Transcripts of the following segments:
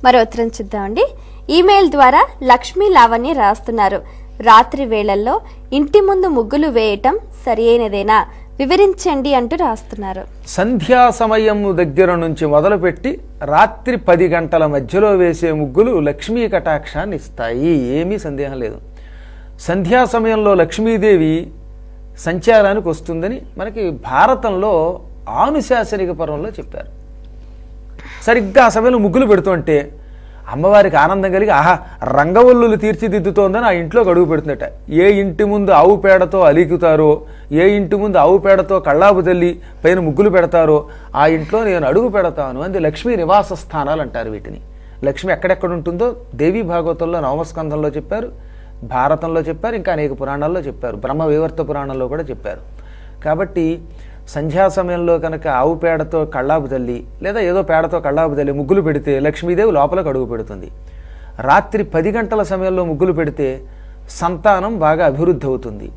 మరో ఉత్తరం చూద్దామండి. ఈమెయిల్ ద్వారా లక్ష్మీ లావణ్య రాస్తున్నారు. రాత్రి వేళల్లో ఇంటి ముందు ముగ్గులు వేయటం సరియైనదేనా, వివరించండి అంటూ రాస్తున్నారు. సంధ్యా సమయం దగ్గర నుంచి మొదలుపెట్టి రాత్రి 10 గంటల మధ్యలో వేసే ముగ్గులు లక్ష్మీ కటాక్షాన్ని ఇస్తాయి, ఏమీ సందేహం లేదు. సంధ్యా సమయంలో లక్ష్మీదేవి సంచారానికి వస్తుందని మనకి భారతంలో ఆనుశాసనిక పర్వంలో చెప్పారు. సరిగ్గా ఆ సమయంలో ముగ్గులు పెడుతుంటే అమ్మవారికి ఆనందం కలిగి ఆహా రంగవల్లులు తీర్చిదిద్దుతోందని ఆ ఇంట్లోకి అడుగు పెడుతుందట. ఏ ఇంటి ముందు ఆవు పేడతో అలికుతారో, ఏ ఇంటి ముందు ఆవు పేడతో కళ్ళాపు తల్లి పైన ముగ్గులు పెడతారో ఆ ఇంట్లో నేను అడుగు పెడతాను అని లక్ష్మీ నివాస స్థానాలు అంటారు వీటిని. లక్ష్మి ఎక్కడెక్కడ ఉంటుందో దేవీ భాగవతంలో నవమస్కంధంలో చెప్పారు, భారతంలో చెప్పారు, ఇంకా అనేక పురాణాల్లో చెప్పారు, బ్రహ్మ వివర్త పురాణంలో కూడా చెప్పారు. కాబట్టి సంధ్యా సమయంలో కనుక ఆవు పేడతో కళ్ళాపు తల్లి లేదా ఏదో పేడతో కళ్ళాపు తల్లి ముగ్గులు పెడితే లక్ష్మీదేవి లోపలికి అడుగు పెడుతుంది. రాత్రి 10 గంటల సమయంలో ముగ్గులు పెడితే సంతానం బాగా అభివృద్ధి అవుతుంది.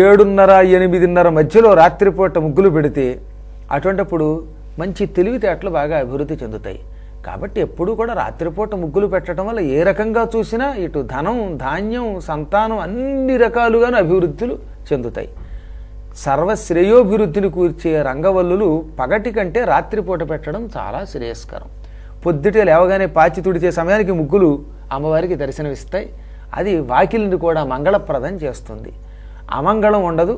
7:30-8:30 మధ్యలో రాత్రిపూట ముగ్గులు పెడితే అటువంటిప్పుడు మంచి తెలివితేటలు బాగా అభివృద్ధి చెందుతాయి. కాబట్టి ఎప్పుడూ కూడా రాత్రిపూట ముగ్గులు పెట్టడం వల్ల ఏ రకంగా చూసినా ఇటు ధనం, ధాన్యం, సంతానం అన్ని రకాలుగాను అభివృద్ధులు చెందుతాయి. సర్వశ్రేయోభివృద్ధిని కూర్చే రంగవల్లులు పగటి కంటే రాత్రిపూట పెట్టడం చాలా శ్రేయస్కరం. పొద్దుటే లేవగానే పాచి తుడిచే సమయానికి ముగ్గులు అమ్మవారికి దర్శనమిస్తాయి. అది వాకిలిని కూడా మంగళప్రదం చేస్తుంది. అమంగళం ఉండదు,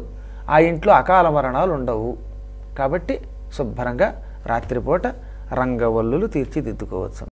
ఆ ఇంట్లో అకాల మరణాలు ఉండవు. కాబట్టి శుభ్రంగా రాత్రిపూట రంగవల్లులు తీర్చిదిద్దుకోవచ్చు.